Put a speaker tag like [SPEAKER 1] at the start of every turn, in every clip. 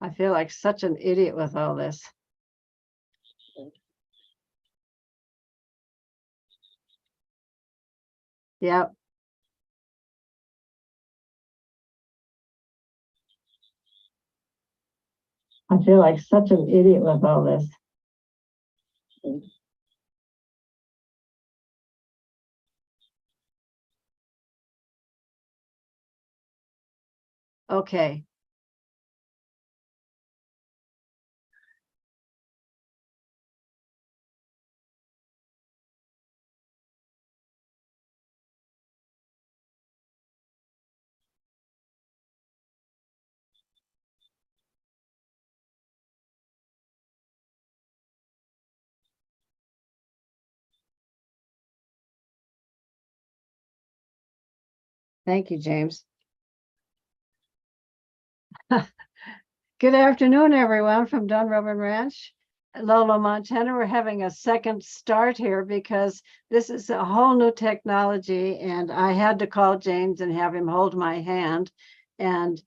[SPEAKER 1] I feel like such an idiot with all this. Yep. I feel like such an idiot with all this. Okay. Thank you, James. Good afternoon, everyone from Dunrovin Ranch, Lolo, Montana. We're having a second start here because this is a whole new technology, and I had to call James and have him hold my hand and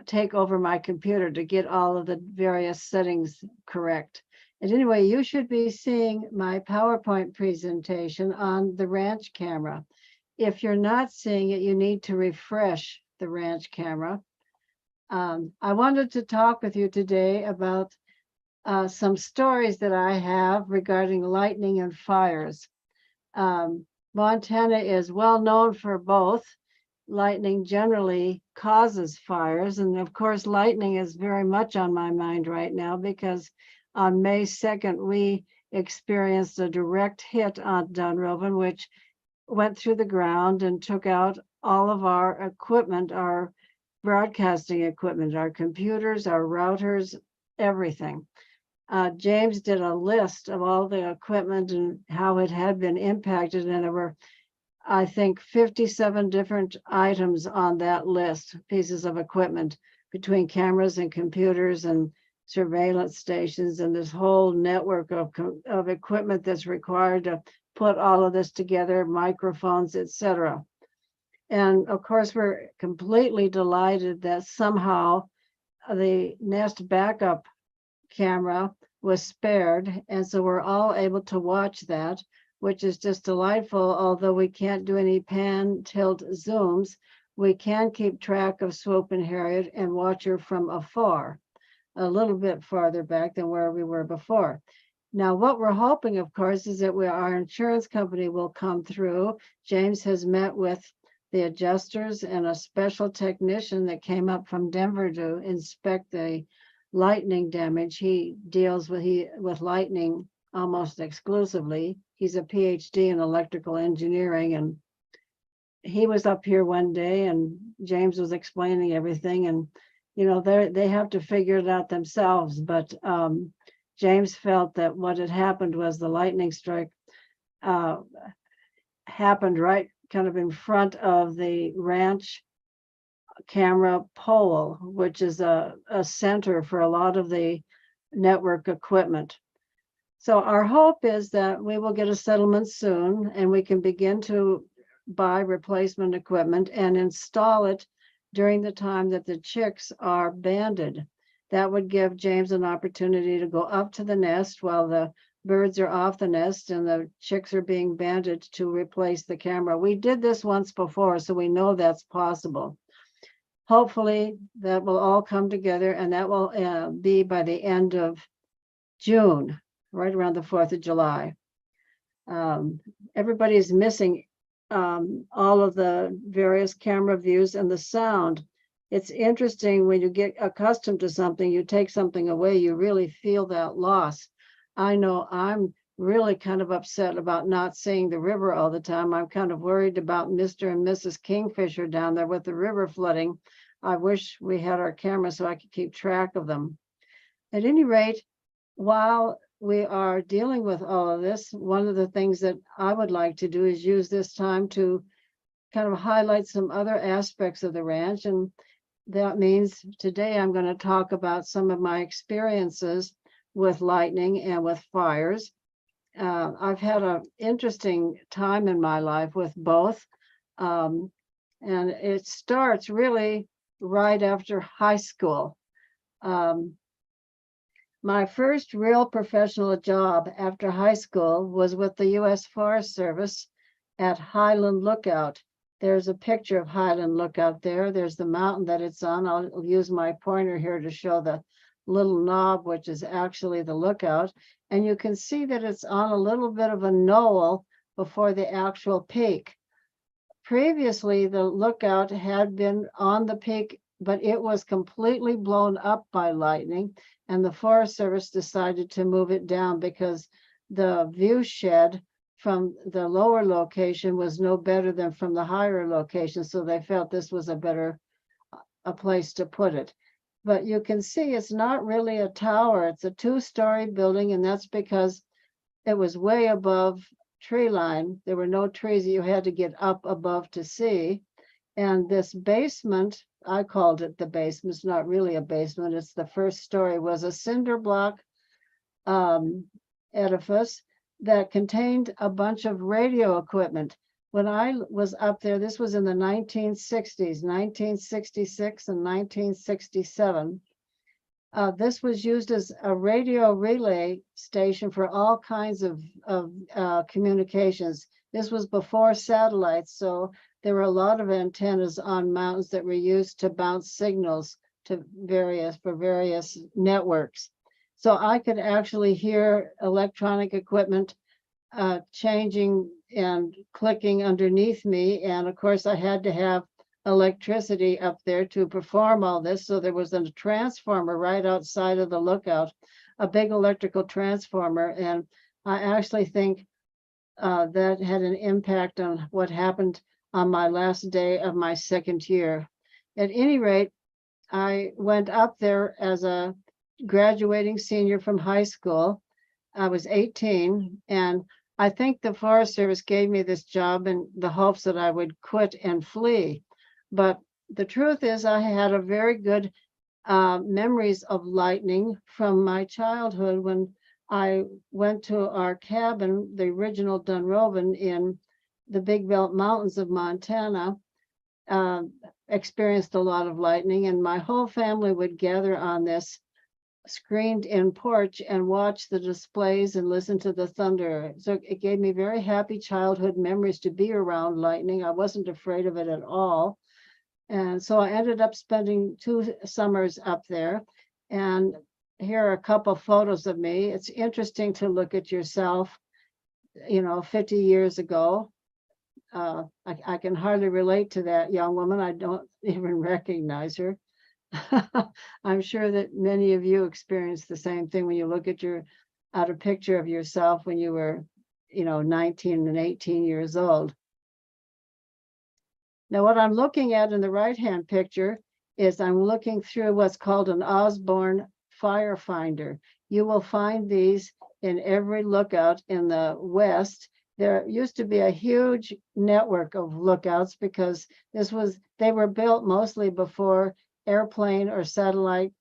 [SPEAKER 1] take over my computer to get all of the various settings correct. And anyway, you should be seeing my PowerPoint presentation on the ranch camera. If you're not seeing it, you need to refresh the ranch camera. I wanted to talk with you today about some stories that I have regarding lightning and fires. Montana is well known for both. Lightning generally causes fires, and of course, lightning is very much on my mind right now because on May 2nd, we experienced a direct hit on Dunrovin, which went through the ground and took out all of our equipment, our broadcasting equipment, our computers, our routers, everything. James did a list of all the equipment and how it had been impacted, and there were, I think, 57 different items on that list, pieces of equipment, between cameras and computers and surveillance stations and this whole network of equipment that's required to put all of this together, microphones, etc. And of course, we're completely delighted that somehow the Nest backup camera was spared. And so we're all able to watch that, which is just delightful. Although we can't do any pan, tilt, zooms, we can keep track of Swoop and Harriet and watch her from afar, a little bit farther back than where we were before. Now, what we're hoping, of course, is that our insurance company will come through. James has met with the adjusters and a special technician that came up from Denver to inspect the lightning damage. He deals with lightning almost exclusively. He's a PhD in electrical engineering, and he was up here one day and James was explaining everything, and they have to figure it out themselves. But James felt that what had happened was the lightning strike happened right kind of in front of the ranch camera pole, which is a center for a lot of the network equipment. So our hope is that we will get a settlement soon and we can begin to buy replacement equipment and install it during the time that the chicks are banded. That would give James an opportunity to go up to the nest while the birds are off the nest and the chicks are being banded to replace the camera. We did this once before, so we know that's possible. Hopefully that will all come together, and that will be by the end of June, right around the 4th of July. Everybody's missing all of the various camera views and the sound. It's interesting when you get accustomed to something, you take something away, you really feel that loss. I know I'm really kind of upset about not seeing the river all the time. I'm kind of worried about Mr. and Mrs. Kingfisher down there with the river flooding. I wish we had our camera so I could keep track of them. At any rate, while we are dealing with all of this, one of the things that I would like to do is use this time to kind of highlight some other aspects of the ranch. And that means today I'm going to talk about some of my experiences with lightning and with fires. I've had an interesting time in my life with both. And it starts really right after high school. Um, my first real professional job after high school was with the U.S. Forest Service at Highland Lookout. There's a picture of Highland Lookout there. There's the mountain that it's on. I'll use my pointer here to show the little knob, which is actually the lookout. And you can see that it's on a little bit of a knoll before the actual peak. Previously, the lookout had been on the peak, but it was completely blown up by lightning, and the Forest Service decided to move it down because the view shed from the lower location was no better than from the higher location, so they felt this was a place to put it. But you can see it's not really a tower. It's a two-story building, and that's because it was way above tree line. There were no trees that you had to get up above to see. And this basement, I called it the basement. It's not really a basement. It's the first story, was a cinder block edifice that contained a bunch of radio equipment. When I was up there, this was in the 1960s, 1966 and 1967. This was used as a radio relay station for all kinds of communications. This was before satellites, so there were a lot of antennas on mountains that were used to bounce signals to various networks. So I could actually hear electronic equipment changing and clicking underneath me. And of course, I had to have electricity up there to perform all this. So there was a transformer right outside of the lookout, a big electrical transformer. And I actually think that had an impact on what happened on my last day of my second year. At any rate, I went up there as a graduating senior from high school. I was 18, and I think the Forest Service gave me this job in the hopes that I would quit and flee. But the truth is, I had a very good memories of lightning from my childhood when I went to our cabin, the original Dunrovin in the Big Belt Mountains of Montana, experienced a lot of lightning, and my whole family would gather on this screened-in porch and watch the displays and listen to the thunder. So it gave me very happy childhood memories to be around lightning. I wasn't afraid of it at all. And so I ended up spending 2 summers up there. And here are a couple photos of me. It's interesting to look at yourself, 50 years ago. I can hardly relate to that young woman. I don't even recognize her. I'm sure that many of you experienced the same thing when you look at a picture of yourself when you were, 19 and 18 years old. Now, what I'm looking at in the right-hand picture is I'm looking through what's called an Osborne fire finder. You will find these in every lookout in the West. There used to be a huge network of lookouts because they were built mostly before airplane or satellite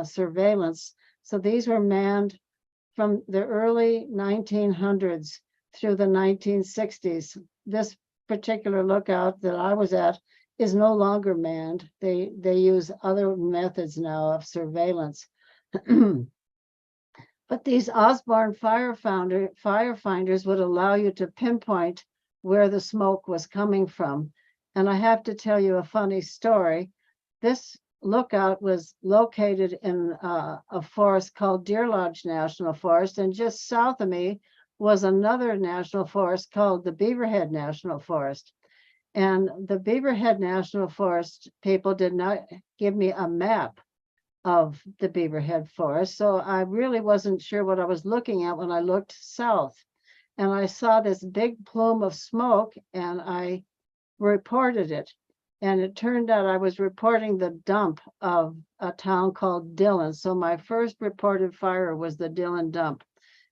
[SPEAKER 1] surveillance. So these were manned from the early 1900s through the 1960s. This particular lookout that I was at is no longer manned. They use other methods now of surveillance. But these Osborne fire finders would allow you to pinpoint where the smoke was coming from. And I have to tell you a funny story. This lookout was located in a forest called Deer Lodge National Forest, and just south of me was another national forest called the Beaverhead National Forest. And the Beaverhead National Forest people did not give me a map of the Beaverhead Forest, so I really wasn't sure what I was looking at when I looked south. And I saw this big plume of smoke, and I reported it. And it turned out I was reporting the dump of a town called Dillon. So my first reported fire was the Dillon dump.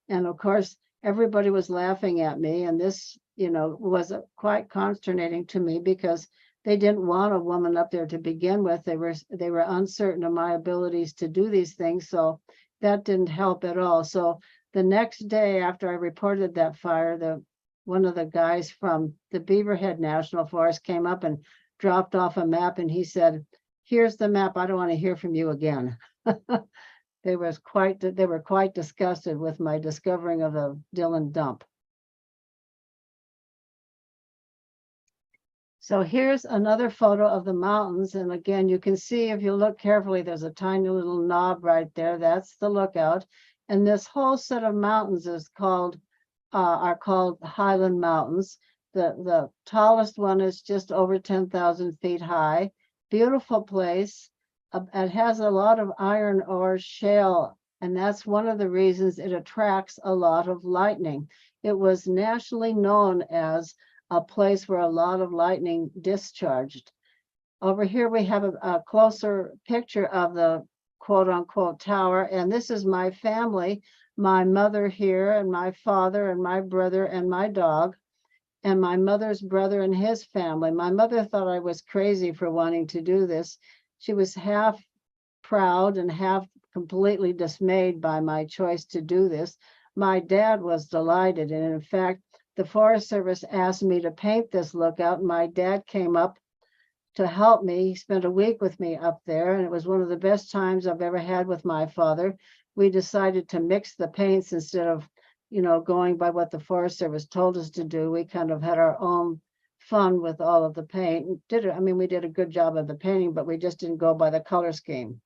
[SPEAKER 1] And of course, everybody was laughing at me. And this, was quite consternating to me because they didn't want a woman up there to begin with. They were uncertain of my abilities to do these things. So that didn't help at all. So the next day after I reported that fire, one of the guys from the Beaverhead National Forest came up and dropped off a map, and he said, here's the map. I don't want to hear from you again. They were quite disgusted with my discovering of the Dillon dump. So here's another photo of the mountains. And again, you can see if you look carefully, there's a tiny little knob right there. That's the lookout. And this whole set of mountains is are called Highland Mountains. The tallest one is just over 10,000 feet high. Beautiful place. It has a lot of iron ore shale, and that's one of the reasons it attracts a lot of lightning. It was nationally known as a place where a lot of lightning discharged. Over here we have a closer picture of the quote unquote tower, and this is my family, my mother here, and my father, and my brother, and my dog, and my mother's brother and his family. My mother thought I was crazy for wanting to do this. She was half proud and half completely dismayed by my choice to do this. My dad was delighted, and in fact, the Forest Service asked me to paint this lookout. My dad came up to help me. He spent a week with me up there, and it was one of the best times I've ever had with my father. We decided to mix the paints instead of, going by what the Forest Service told us to do. We kind of had our own fun with all of the paint. We did a good job of the painting, but we just didn't go by the color scheme.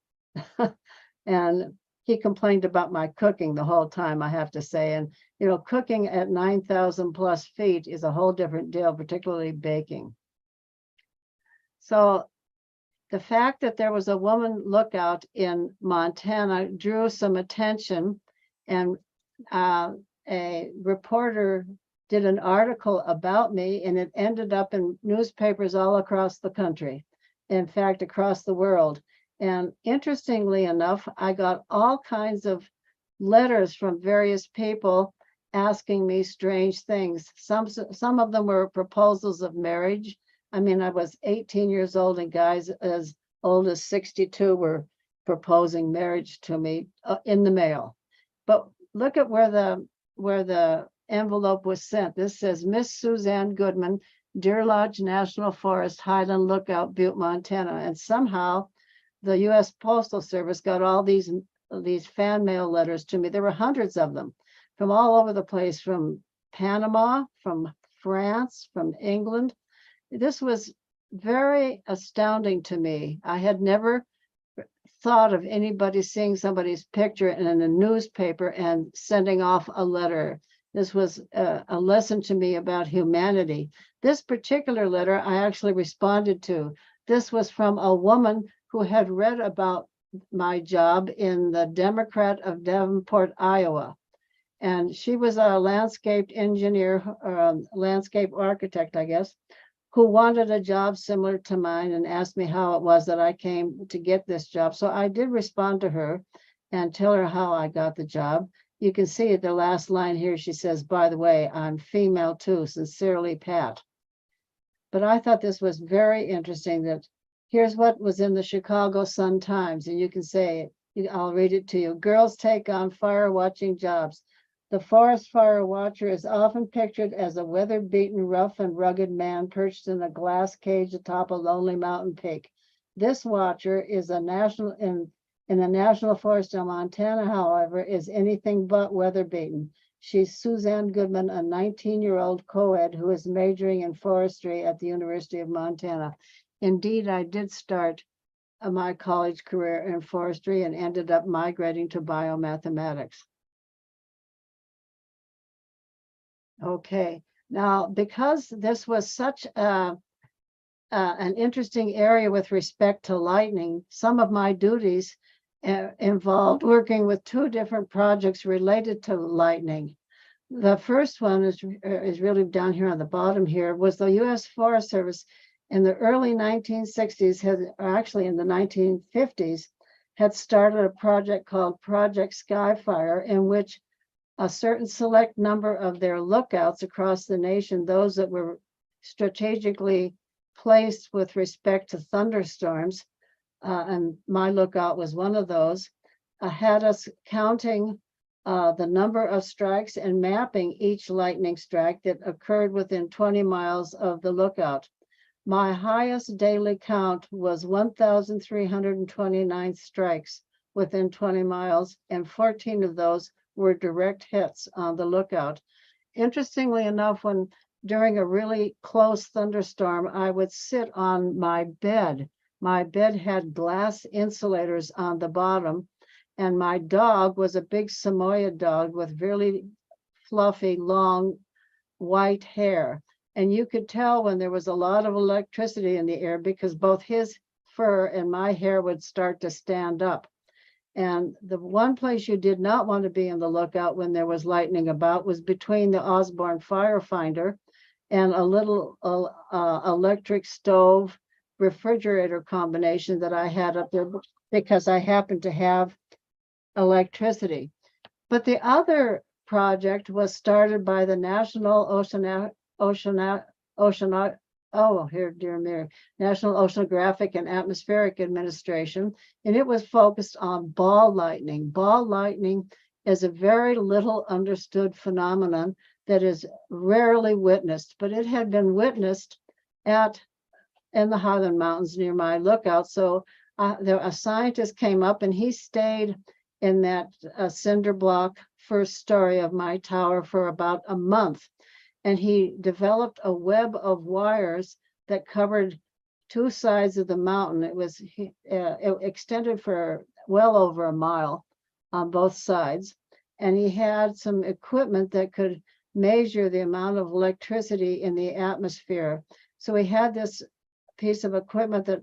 [SPEAKER 1] And he complained about my cooking the whole time, I have to say. And, cooking at 9,000 plus feet is a whole different deal, particularly baking. So the fact that there was a woman lookout in Montana drew some attention, and a reporter did an article about me, and it ended up in newspapers all across the country, in fact, across the world. And interestingly enough, I got all kinds of letters from various people asking me strange things. Some of them were proposals of marriage. I was 18 years old, and guys as old as 62 were proposing marriage to me in the mail. But look at where the envelope was sent. This says, Miss Suzanne Goodman, Deer Lodge National Forest, Highland Lookout, Butte, Montana. And somehow the U.S. Postal Service got all these fan mail letters to me. There were hundreds of them from all over the place, from Panama, from France, from England. This was very astounding to me. I had never thought of anybody seeing somebody's picture in a newspaper and sending off a letter. This was a lesson to me about humanity. This particular letter I actually responded to. This was from a woman who had read about my job in the Democrat of Davenport, Iowa. And she was a landscape engineer, landscape architect, I guess, who wanted a job similar to mine and asked me how it was that I came to get this job. So I did respond to her and tell her how I got the job. You can see at the last line here, she says, by the way, I'm female too, sincerely, Pat. But I thought this was very interesting, that here's what was in the Chicago Sun-Times, and you can say, I'll read it to you. Girls take on fire watching jobs. The forest fire watcher is often pictured as a weather-beaten, rough and rugged man perched in a glass cage atop a lonely mountain peak. This watcher is in the National Forest of Montana, however, is anything but weather-beaten. She's Suzanne Goodman, a 19-year-old co-ed who is majoring in forestry at the University of Montana. Indeed, I did start my college career in forestry and ended up migrating to biomathematics. Okay, now because this was such an interesting area with respect to lightning, some of my duties involved working with two different projects related to lightning. The first one is really down here on the bottom here, was the U.S. Forest Service in the early 1960s, actually in the 1950s, had started a project called Project Skyfire, in which a certain select number of their lookouts across the nation, those that were strategically placed with respect to thunderstorms, and my lookout was one of those, had us counting the number of strikes and mapping each lightning strike that occurred within 20 miles of the lookout. My highest daily count was 1,329 strikes within 20 miles, and 14 of those were direct hits on the lookout. Interestingly enough, when during a really close thunderstorm, I would sit on my bed. My bed had glass insulators on the bottom, and my dog was a big Samoyed dog with really fluffy, long white hair. And you could tell when there was a lot of electricity in the air because both his fur and my hair would start to stand up. And the one place you did not want to be in the lookout when there was lightning about was between the Osborne firefinder and a little electric stove refrigerator combination that I had up there because I happened to have electricity. But the other project was started by the National National Oceanographic and Atmospheric Administration, and it was focused on ball lightning. Ball lightning is a very little understood phenomenon that is rarely witnessed, but it had been witnessed in the Highland Mountains near my lookout. So a scientist came up and he stayed in that cinder block first story of my tower for about a month. And he developed a web of wires that covered two sides of the mountain. It extended for well over a mile on both sides. And he had some equipment that could measure the amount of electricity in the atmosphere. So he had this piece of equipment that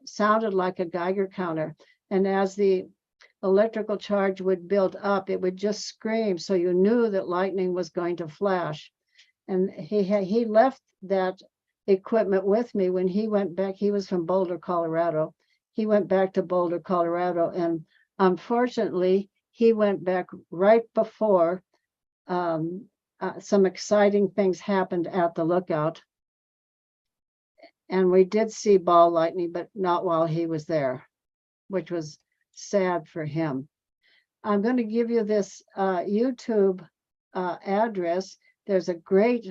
[SPEAKER 1] sounded like a Geiger counter. And as the electrical charge would build up, it would just scream. So you knew that lightning was going to flash. And he left that equipment with me when he went back. He was from Boulder, Colorado. He went back to Boulder, Colorado. And unfortunately, he went back right before some exciting things happened at the lookout. And we did see ball lightning, but not while he was there, which was sad for him. I'm going to give you this YouTube address. There's a great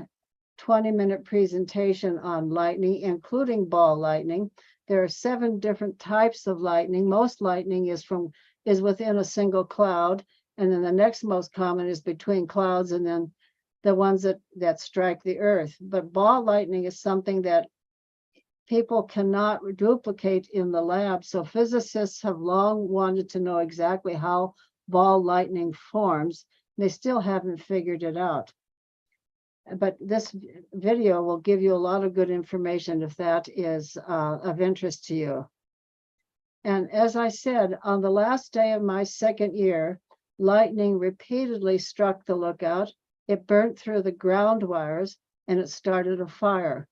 [SPEAKER 1] 20-minute presentation on lightning, including ball lightning. There are 7 different types of lightning. Most lightning is within a single cloud, and then the next most common is between clouds, and then the ones that strike the earth. But ball lightning is something that people cannot duplicate in the lab. So physicists have long wanted to know exactly how ball lightning forms. They still haven't figured it out. But this video will give you a lot of good information if that is of interest to you. And as I said, on the last day of my second year, lightning repeatedly struck the lookout. It burnt through the ground wires and it started a fire.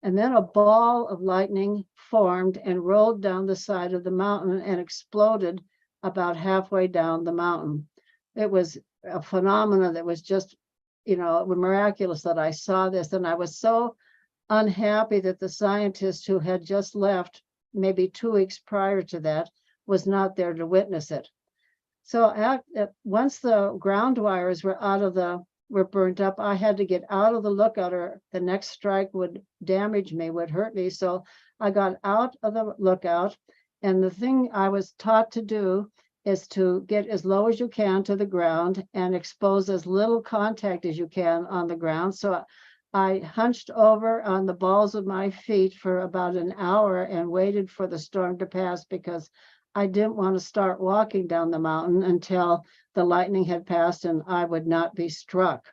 [SPEAKER 1] And then a ball of lightning formed and rolled down the side of the mountain and exploded about halfway down the mountain. It was a phenomenon that was just, miraculous that I saw this. And I was so unhappy that the scientist who had just left, maybe 2 weeks prior to that, was not there to witness it. So once the ground wires were burnt up, I had to get out of the lookout or the next strike would damage me, would hurt me. So I got out of the lookout, and the thing I was taught to do is to get as low as you can to the ground and expose as little contact as you can on the ground. So I hunched over on the balls of my feet for about an hour and waited for the storm to pass because I didn't want to start walking down the mountain until the lightning had passed and I would not be struck.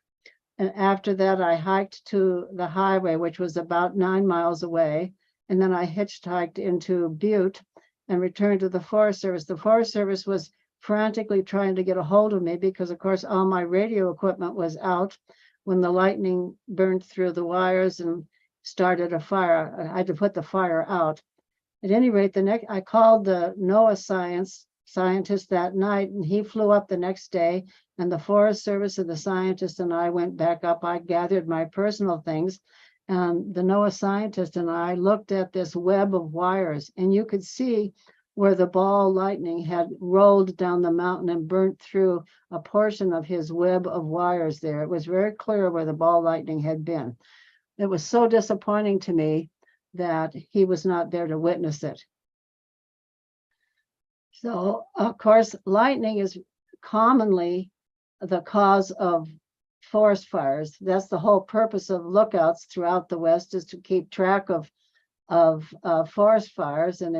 [SPEAKER 1] And after that, I hiked to the highway, which was about 9 miles away. And then I hitchhiked into Butte and returned to the Forest Service. The Forest Service was frantically trying to get a hold of me because, of course, all my radio equipment was out when the lightning burned through the wires and started a fire. I had to put the fire out. At any rate, I called the NOAA scientist that night, and he flew up the next day, and the Forest Service and the scientist and I went back up. I gathered my personal things, and the NOAA scientist and I looked at this web of wires, and you could see where the ball lightning had rolled down the mountain and burnt through a portion of his web of wires there. It was very clear where the ball lightning had been. It was so disappointing to me that he was not there to witness it. So, of course, lightning is commonly the cause of forest fires. That's the whole purpose of lookouts throughout the West, is to keep track of forest fires, and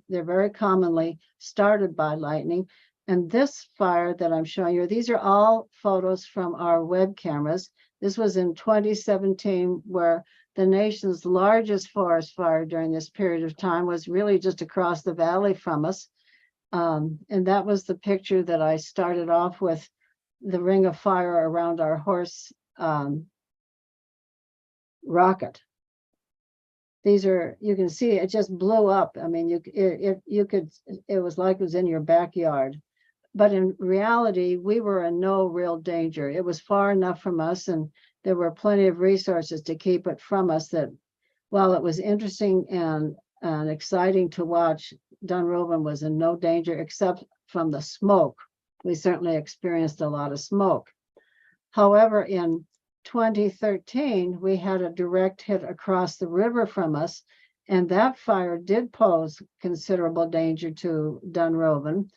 [SPEAKER 1] they're very commonly started by lightning. And this fire that I'm showing you, these are all photos from our web cameras. This was in 2017, where the nation's largest forest fire during this period of time was really just across the valley from us. And that was the picture that I started off with, the ring of fire around our horse rocket. These are, you can see it just blew up. I mean, it was like it was in your backyard. But in reality, we were in no real danger. It was far enough from us, and there were plenty of resources to keep it from us, that while it was interesting and exciting to watch, Dunrovin was in no danger except from the smoke. We certainly experienced a lot of smoke. However, in 2013, we had a direct hit across the river from us, and that fire did pose considerable danger to Dunrovin.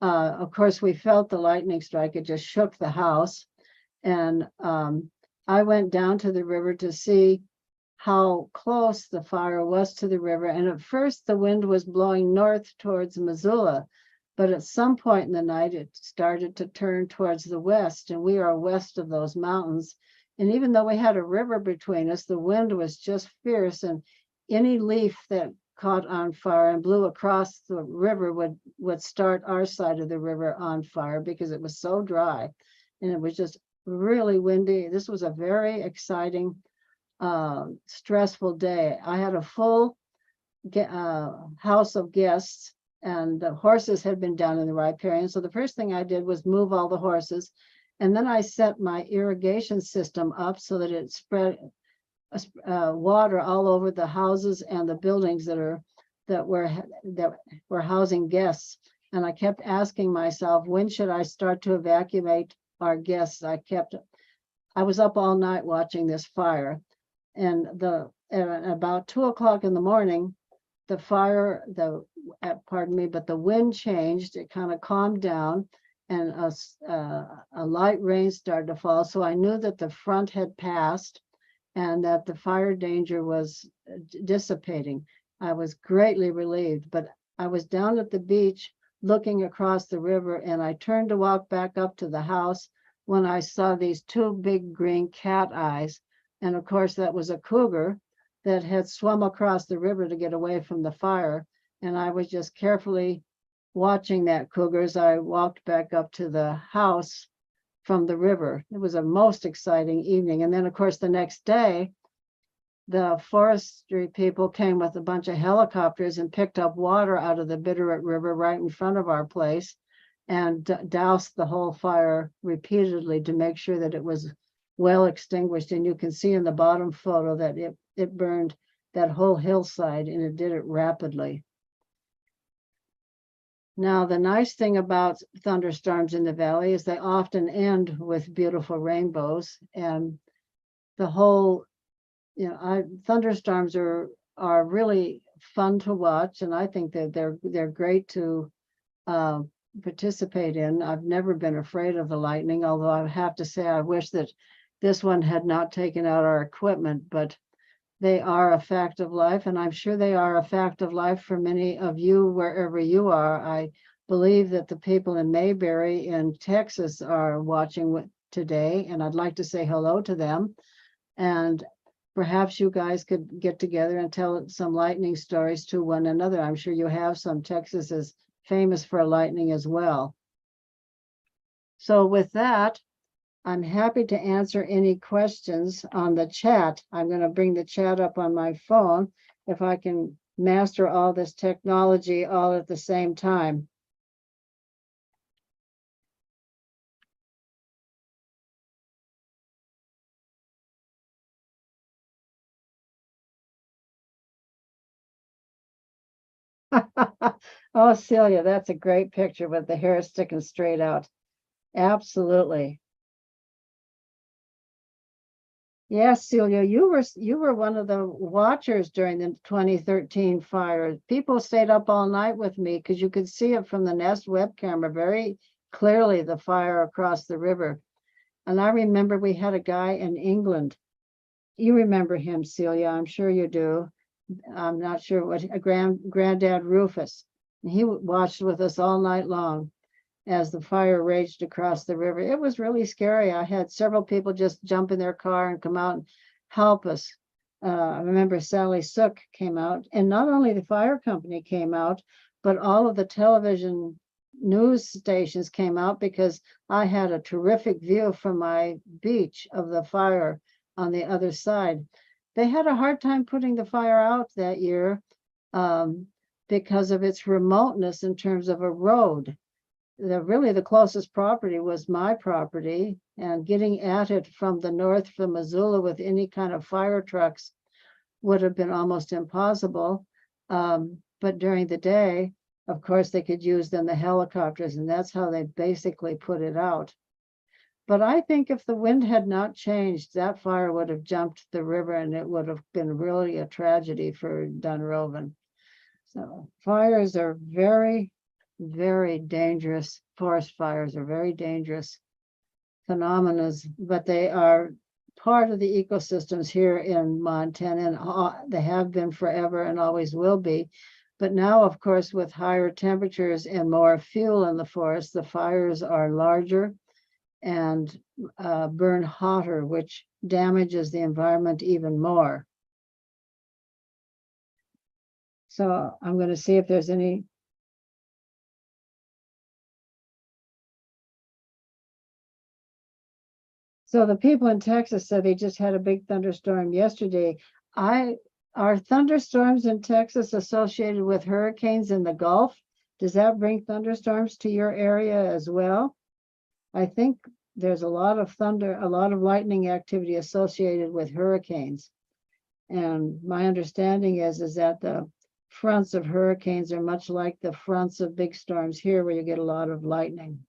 [SPEAKER 1] Of course, we felt the lightning strike. It just shook the house. And I went down to the river to see how close the fire was to the river. And at first, the wind was blowing north towards Missoula. But at some point in the night, it started to turn towards the west, and we are west of those mountains. And even though we had a river between us, the wind was just fierce, and any leaf that caught on fire and blew across the river would start our side of the river on fire, because it was so dry and it was just really windy. This was a very exciting, stressful day. I had a full house of guests, and the horses had been down in the riparian. So the first thing I did was move all the horses, and then I set my irrigation system up so that it spread water all over the houses and the buildings that were housing guests. And I kept asking myself, when should I start to evacuate our guests? I was up all night watching this fire, and at about 2 o'clock in the morning, the wind changed. It kind of calmed down, and a light rain started to fall. So I knew that the front had passed and that the fire danger was dissipating. I was greatly relieved, but I was down at the beach looking across the river, and I turned to walk back up to the house when I saw these two big green cat eyes. And of course, that was a cougar that had swum across the river to get away from the fire. And I was just carefully watching that cougar as I walked back up to the house from the river. It was a most exciting evening. And then, of course, the next day, the forestry people came with a bunch of helicopters and picked up water out of the Bitterroot River right in front of our place, and doused the whole fire repeatedly to make sure that it was well extinguished. And you can see in the bottom photo that it burned that whole hillside, and it did it rapidly. Now, the nice thing about thunderstorms in the valley is they often end with beautiful rainbows, and the whole, thunderstorms are really fun to watch, and I think that they're great to participate in. I've never been afraid of the lightning, although I have to say I wish that this one had not taken out our equipment, but they are a fact of life, and I'm sure they are a fact of life for many of you wherever you are. I believe that the people in Mayberry in Texas are watching today, and I'd like to say hello to them. And perhaps you guys could get together and tell some lightning stories to one another. I'm sure you have some. Texas is famous for lightning as well. So with that, I'm happy to answer any questions on the chat. I'm going to bring the chat up on my phone if I can master all this technology all at the same time. Oh, Celia, that's a great picture with the hair sticking straight out. Absolutely. Yes, Celia, you were one of the watchers during the 2013 fire. People stayed up all night with me because you could see it from the Nest web camera very clearly, the fire across the river. And I remember we had a guy in England. You remember him, Celia, I'm sure you do. I'm not sure what a granddad Rufus. He watched with us all night long as the fire raged across the river. It was really scary. I had several people just jump in their car and come out and help us. I remember Sally Sook came out, and not only the fire company came out, but all of the television news stations came out because I had a terrific view from my beach of the fire on the other side. They had a hard time putting the fire out that year because of its remoteness in terms of a road. Really the closest property was my property, and getting at it from the north from Missoula with any kind of fire trucks would have been almost impossible. But during the day, of course, they could use then the helicopters, and that's how they basically put it out. But I think if the wind had not changed, that fire would have jumped the river, and it would have been really a tragedy for Dunrovin. So fires are very, very dangerous. Forest fires are very dangerous phenomena, but they are part of the ecosystems here in Montana, and they have been forever and always will be. But now, of course, with higher temperatures and more fuel in the forest, the fires are larger and burn hotter, which damages the environment even more. So I'm going to see if there's any. So the people in Texas said they just had a big thunderstorm yesterday. Are thunderstorms in Texas associated with hurricanes in the Gulf? Does that bring thunderstorms to your area as well? I think there's a lot of thunder, a lot of lightning activity associated with hurricanes. And my understanding is that the fronts of hurricanes are much like the fronts of big storms here, where you get a lot of lightning.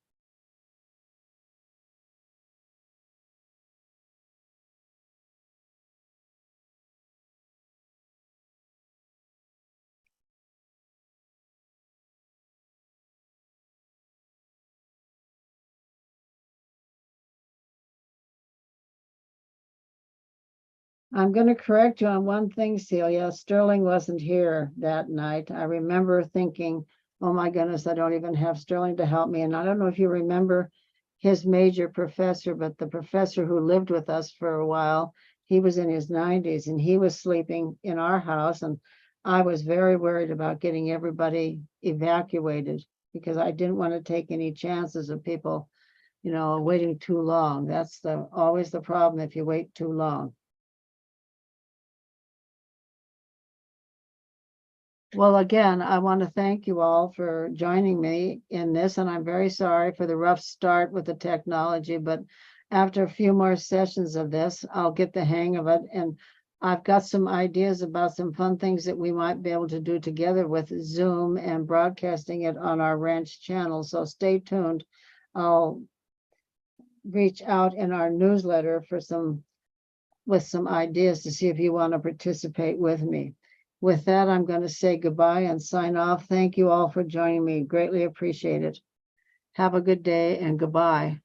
[SPEAKER 1] I'm going to correct you on one thing, Celia. Sterling wasn't here that night. I remember thinking, oh my goodness, I don't even have Sterling to help me. And I don't know if you remember his major professor, but the professor who lived with us for a while, he was in his 90s and he was sleeping in our house. And I was very worried about getting everybody evacuated because I didn't want to take any chances of people, waiting too long. That's always the problem if you wait too long. Well, again, I want to thank you all for joining me in this, and I'm very sorry for the rough start with the technology, but after a few more sessions of this, I'll get the hang of it. And I've got some ideas about some fun things that we might be able to do together with Zoom and broadcasting it on our ranch channel. So stay tuned. I'll reach out in our newsletter with some ideas to see if you want to participate with me. With that, I'm going to say goodbye and sign off. Thank you all for joining me. Greatly appreciate it. Have a good day and goodbye.